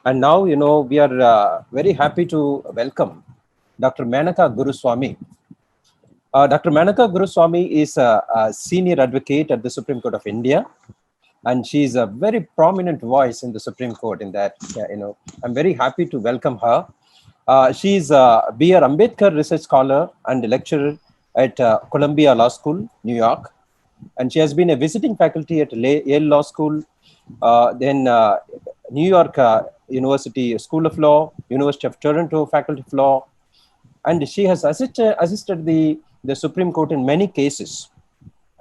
And now, we are very happy to welcome Dr. Menaka Guruswamy. Dr. Menaka Guruswamy is a senior advocate at the Supreme Court of India, and she is a very prominent voice in the Supreme Court. In that, I'm very happy to welcome her. She is a B.R. Ambedkar Research Scholar and lecturer at Columbia Law School, New York, and she has been a visiting faculty at Yale Law School, then New York University School of Law, University of Toronto Faculty of Law, and she has assisted the Supreme Court in many cases.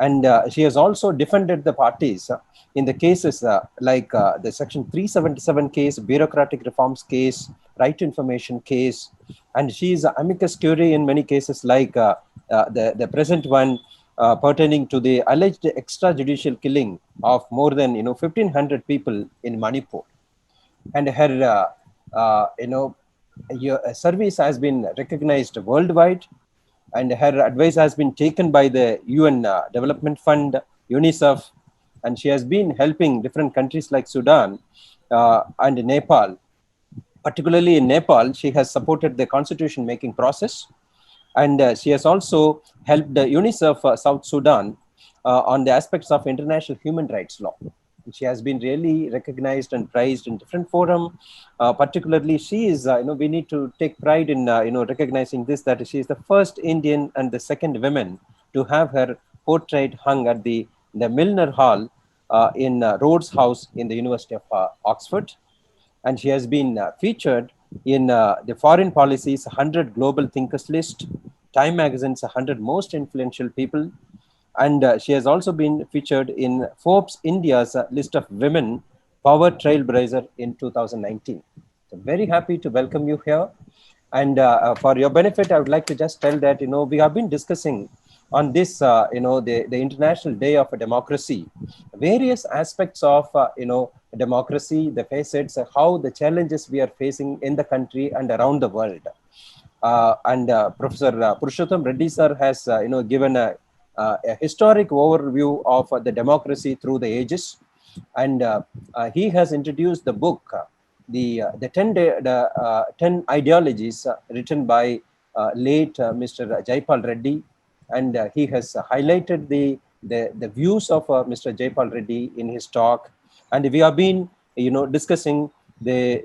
And she has also defended the parties in the cases like the Section 377 case, bureaucratic reforms case, right to information case. And she is amicus curiae in many cases like the present one pertaining to the alleged extrajudicial killing of more than 1,500 people in Manipur. And her your service has been recognized worldwide, and her advice has been taken by the UN Development Fund, UNICEF, and she has been helping different countries like Sudan and Nepal. Particularly in Nepal, she has supported the constitution making process, and she has also helped UNICEF South Sudan on the aspects of international human rights law. She has been really recognized and prized in different forum. Particularly, she is, we need to take pride in, recognizing this, that she is the first Indian and the second woman to have her portrait hung at the Milner Hall in Rhodes House in the University of Oxford. And she has been featured in the Foreign Policy's 100 Global Thinkers list, Time Magazine's 100 Most Influential People, and she has also been featured in Forbes India's list of women power trailblazer in 2019. So very happy to welcome you here. And for your benefit, I would like to just tell that, we have been discussing on this, the International Day of Democracy, various aspects of, democracy, the facets, how the challenges we are facing in the country and around the world. And Professor Purushottam Reddy sir has, given a historic overview of the democracy through the ages, and he has introduced the book, the 10 ideologies written by late Mr. Jaipal Reddy, and he has highlighted the views of Mr. Jaipal Reddy in his talk, and we have been discussing the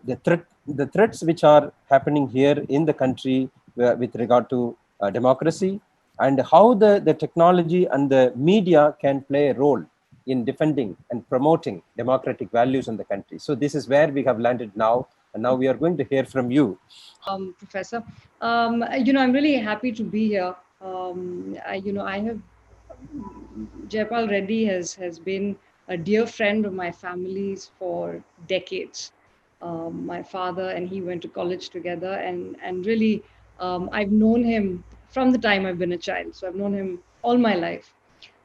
threats which are happening here in the country with regard to democracy, and how the technology and the media can play a role in defending and promoting democratic values in the country. So this is where we have landed now, and now we are going to hear from you. Professor, I'm really happy to be here. I have Jaipal Reddy has been a dear friend of my family's for decades. My father and he went to college together, and really, I've known him from the time I've been a child. So I've known him all my life.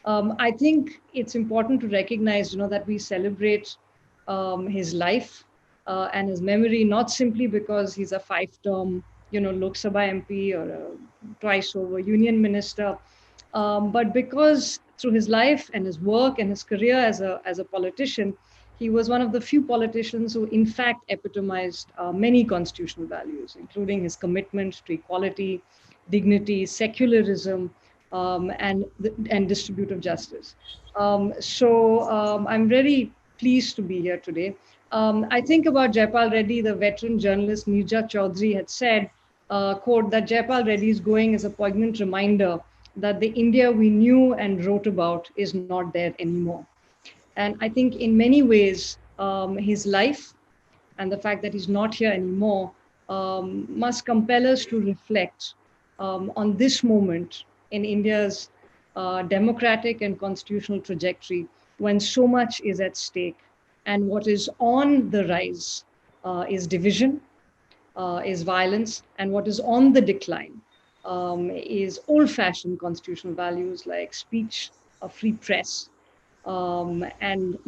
I think it's important to recognize, that we celebrate his life and his memory, not simply because he's a five-term, Lok Sabha MP or a twice over union minister, but because through his life and his work and his career as a politician, he was one of the few politicians who, in fact, epitomized many constitutional values, including his commitment to equality, dignity, secularism, and distributive justice. I'm very pleased to be here today. I think about Jaipal Reddy, the veteran journalist Mirja Chaudhary had said, quote, that Jaipal Reddy is going as a poignant reminder that the India we knew and wrote about is not there anymore. And I think in many ways, his life and the fact that he's not here anymore must compel us to reflect on this moment in India's democratic and constitutional trajectory when so much is at stake. And what is on the rise is division, is violence, and what is on the decline is old-fashioned constitutional values like speech, a free press, and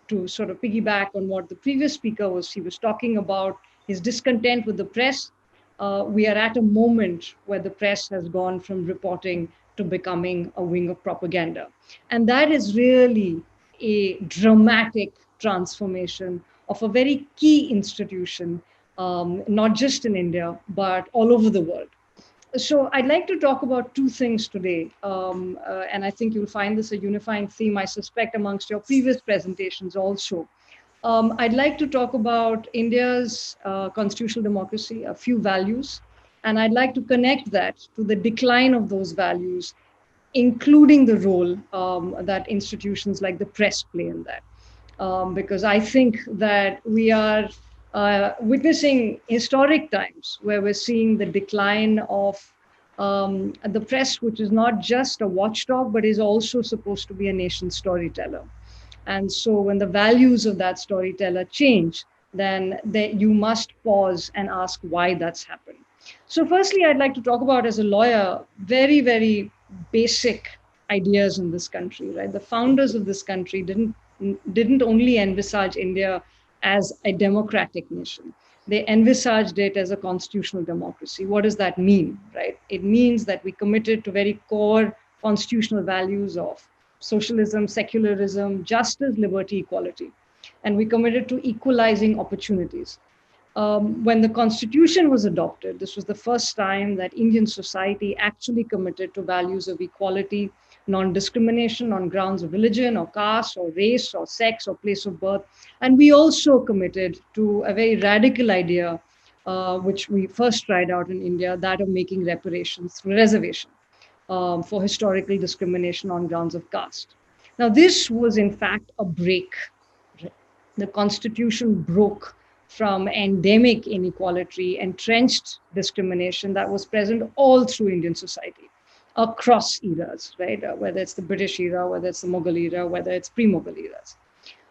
to sort of piggyback on what the previous speaker was talking about his discontent with the press. We are at a moment where the press has gone from reporting to becoming a wing of propaganda, and that is really a dramatic transformation of a very key institution, not just in India, but all over the world. So I'd like to talk about two things today. And I think you'll find this a unifying theme, I suspect, amongst your previous presentations also. I'd like to talk about India's constitutional democracy, a few values, and I'd like to connect that to the decline of those values, including the role that institutions like the press play in that. Because I think that we are witnessing historic times where we're seeing the decline of the press, which is not just a watchdog, but is also supposed to be a nation storyteller. And so when the values of that storyteller change, then you must pause and ask why that's happened. So firstly, I'd like to talk about, as a lawyer, very, very basic ideas in this country, right? The founders of this country didn't only envisage India as a democratic nation. They envisaged it as a constitutional democracy. What does that mean, right? It means that we committed to very core constitutional values of socialism, secularism, justice, liberty, equality. And we committed to equalizing opportunities. When the constitution was adopted, this was the first time that Indian society actually committed to values of equality, non-discrimination on grounds of religion or caste or race or sex or place of birth. And we also committed to a very radical idea, which we first tried out in India, that of making reparations through reservation for historical discrimination on grounds of caste. Now, this was in fact a break. The constitution broke from endemic inequality, entrenched discrimination that was present all through Indian society across eras, right? Whether it's the British era, whether it's the Mughal era, whether it's pre-Mughal eras.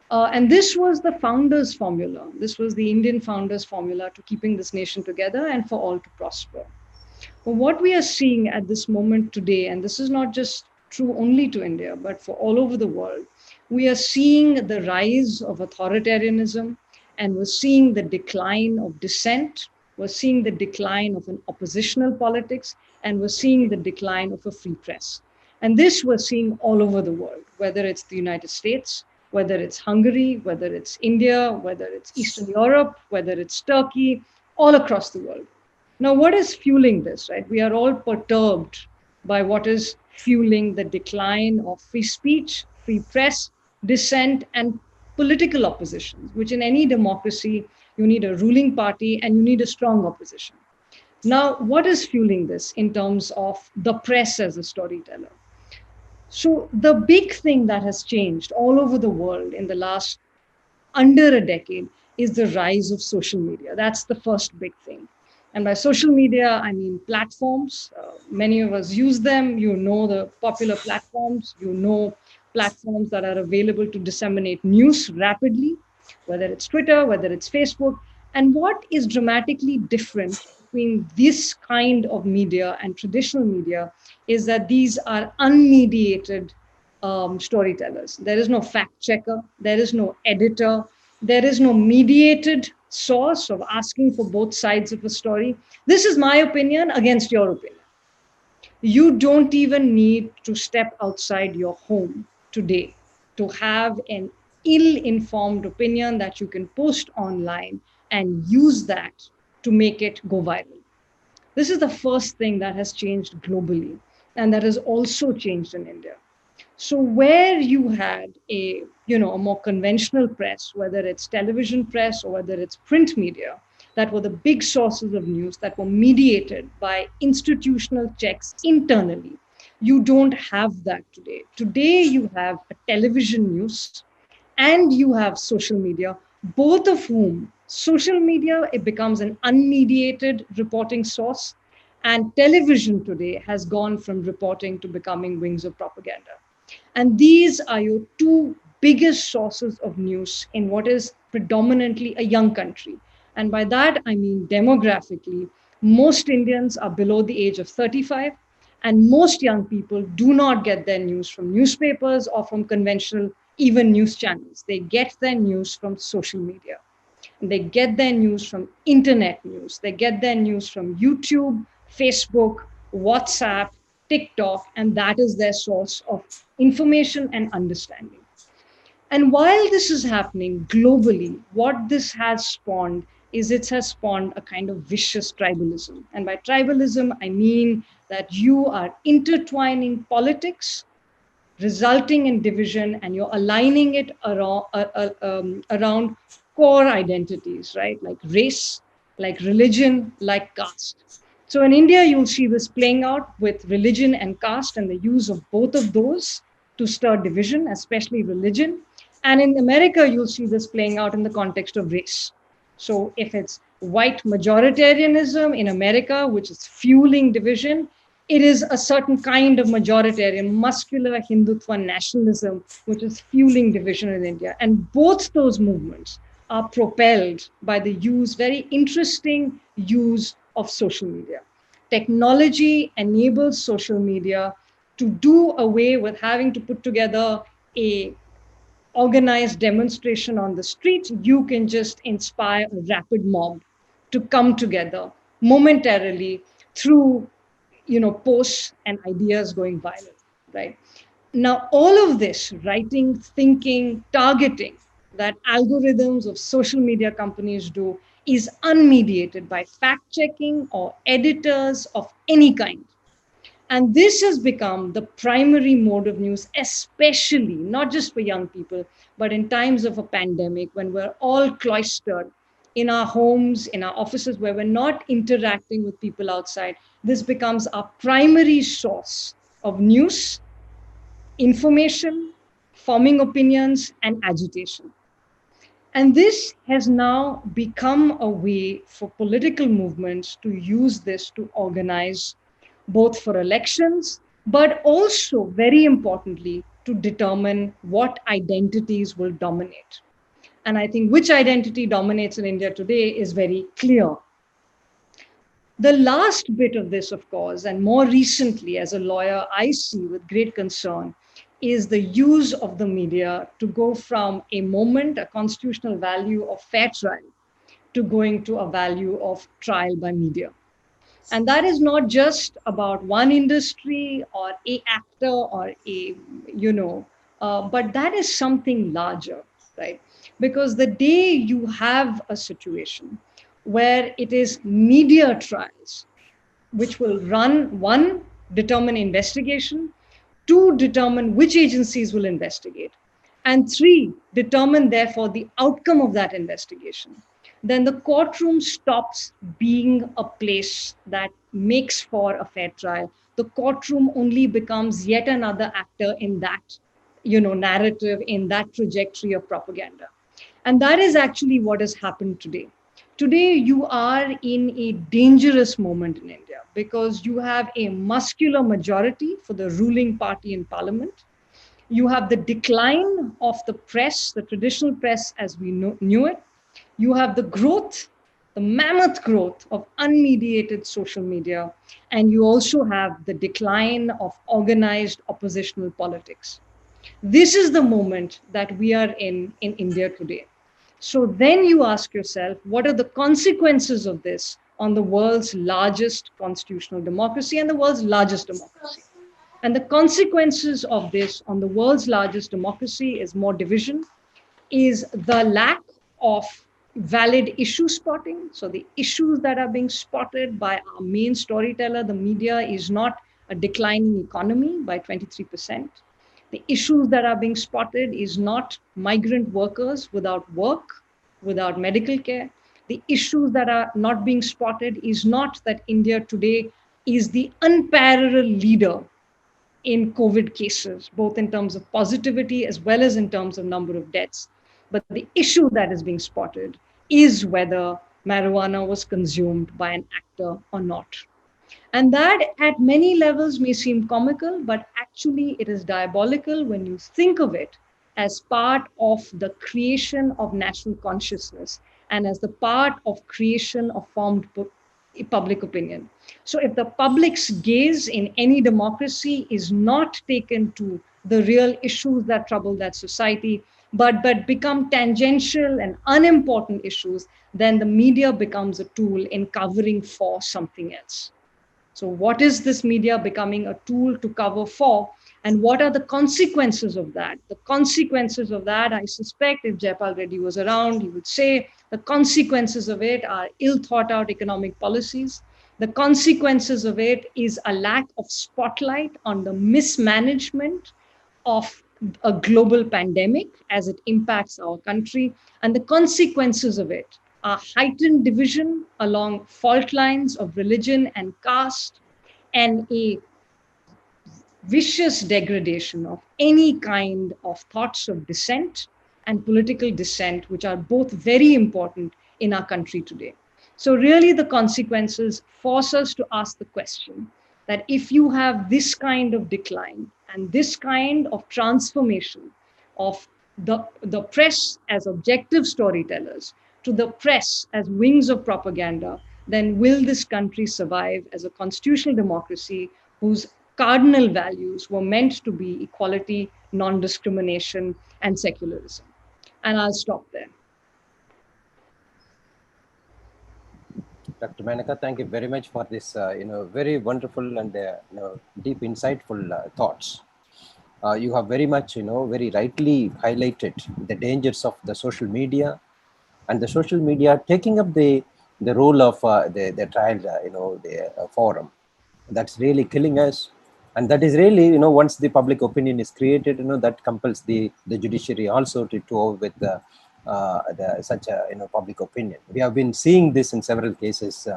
And this was the founders' formula. This was the Indian founders' formula to keeping this nation together and for all to prosper. But what we are seeing at this moment today, and this is not just true only to India, but for all over the world, we are seeing the rise of authoritarianism, and we're seeing the decline of dissent. We're seeing the decline of an oppositional politics, and we're seeing the decline of a free press. And this we're seeing all over the world, whether it's the United States, whether it's Hungary, whether it's India, whether it's Eastern Europe, whether it's Turkey, all across the world. Now, what is fueling this, right? We are all perturbed by what is fueling the decline of free speech, free press, dissent, and political opposition, which in any democracy, you need a ruling party and you need a strong opposition. Now, what is fueling this in terms of the press as a storyteller? So the big thing that has changed all over the world in the last under a decade is the rise of social media. That's the first big thing. And by social media, I mean platforms. Many of us use them. You know the popular platforms. You know platforms that are available to disseminate news rapidly, whether it's Twitter, whether it's Facebook. And what is dramatically different between this kind of media and traditional media is that these are unmediated storytellers. There is no fact checker. There is no editor. There is no mediated source of asking for both sides of a story. This is my opinion against your opinion. You don't even need to step outside your home today to have an ill-informed opinion that you can post online and use that to make it go viral. This is the first thing that has changed globally, and that has also changed in India. So where you had a more conventional press, whether it's television press or whether it's print media, that were the big sources of news that were mediated by institutional checks internally, you don't have that today. Today you have a television news and you have social media, both of whom social media, it becomes an unmediated reporting source, and television today has gone from reporting to becoming wings of propaganda. And these are your two biggest sources of news in what is predominantly a young country. And by that, I mean demographically, most Indians are below the age of 35, and most young people do not get their news from newspapers or from conventional, even news channels. They get their news from social media. And they get their news from internet news. They get their news from YouTube, Facebook, WhatsApp, TikTok, and that is their source of information and understanding. And while this is happening globally, what this has spawned is it has spawned a kind of vicious tribalism. And by tribalism, I mean that you are intertwining politics, resulting in division, and you're aligning it around core identities, right? Like race, like religion, like caste. So in India, you'll see this playing out with religion and caste and the use of both of those to stir division, especially religion. And in America, you'll see this playing out in the context of race. So if it's white majoritarianism in America, which is fueling division, it is a certain kind of majoritarian, muscular Hindutva nationalism, which is fueling division in India. And both those movements are propelled by the very interesting use of social media. Technology enables social media to do away with having to put together a organized demonstration on the street. You can just inspire a rapid mob to come together momentarily through posts and ideas going viral, right? Now, all of this writing, thinking, targeting that algorithms of social media companies do is unmediated by fact checking or editors of any kind. And this has become the primary mode of news, especially not just for young people, but in times of a pandemic when we're all cloistered in our homes, in our offices, where we're not interacting with people outside. This becomes our primary source of news, information, forming opinions, and agitation. And this has now become a way for political movements to use this to organize both for elections, but also, very importantly, to determine what identities will dominate. And I think which identity dominates in India today is very clear. The last bit of this, of course, and more recently as a lawyer, I see with great concern, is the use of the media to go from a moment, a constitutional value of fair trial, to going to a value of trial by media. And that is not just about one industry or a actor or but that is something larger, right? Because the day you have a situation where it is media trials, which will run, one, determine investigation, two, determine which agencies will investigate, and three, determine, therefore, the outcome of that investigation, then the courtroom stops being a place that makes for a fair trial. The courtroom only becomes yet another actor in that, narrative, in that trajectory of propaganda. And that is actually what has happened today. Today, you are in a dangerous moment in India because you have a muscular majority for the ruling party in parliament. You have the decline of the press, the traditional press as we knew it. You have the growth, the mammoth growth of unmediated social media. And you also have the decline of organized oppositional politics. This is the moment that we are in India today. So then you ask yourself, what are the consequences of this on the world's largest constitutional democracy and the world's largest democracy? And the consequences of this on the world's largest democracy is more division, is the lack of valid issue spotting. So the issues that are being spotted by our main storyteller, the media, is not a declining economy by 23%. The issues that are being spotted is not migrant workers without work, without medical care. The issues that are not being spotted is not that India today is the unparalleled leader in COVID cases, both in terms of positivity as well as in terms of number of deaths. But the issue that is being spotted is whether marijuana was consumed by an actor or not. And that at many levels may seem comical, but actually it is diabolical when you think of it as part of the creation of national consciousness and as the part of creation of formed public opinion. So if the public's gaze in any democracy is not taken to the real issues that trouble that society, but become tangential and unimportant issues, then the media becomes a tool in covering for something else. So what is this media becoming a tool to cover for? And what are the consequences of that? The consequences of that, I suspect, if Jaipal Reddy was around, he would say the consequences of it are ill thought out economic policies. The consequences of it is a lack of spotlight on the mismanagement of a global pandemic as it impacts our country. And the consequences of it are heightened division along fault lines of religion and caste, and a vicious degradation of any kind of thoughts of dissent and political dissent, which are both very important in our country today. So, really, the consequences force us to ask the question that if you have this kind of decline and this kind of transformation of the press as objective storytellers to the press as wings of propaganda, then will this country survive as a constitutional democracy whose cardinal values were meant to be equality, non discrimination, and secularism? And I'll stop there. Dr. Menaka, thank you very much for this, very wonderful and deep, insightful thoughts. You have very much, very rightly highlighted the dangers of the social media, and the social media taking up the role of the trial, the forum. That's really killing us, and that is really, once the public opinion is created, that compels the judiciary also to over with such a public opinion. We have been seeing this in several cases.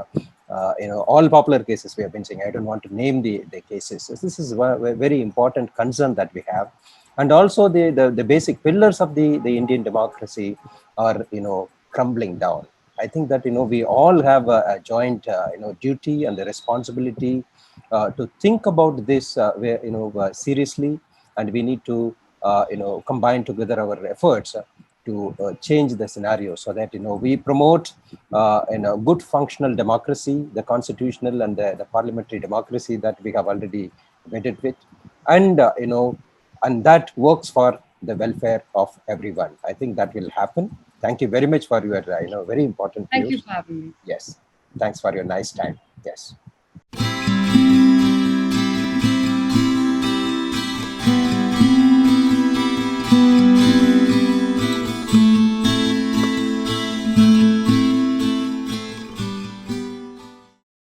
All popular cases we have been seeing. I don't want to name the cases. So this is a very important concern that we have, and also the basic pillars of the Indian democracy are crumbling down. I think that we all have a joint duty and the responsibility to think about this seriously, and we need to combine together our efforts to change the scenario so that we promote good functional democracy, the constitutional and the parliamentary democracy that we have already vetted with, and and that works for the welfare of everyone. I think that will happen. Thank you very much for your very important Thank you views. for having me. Yes, thanks for your nice time. Yes.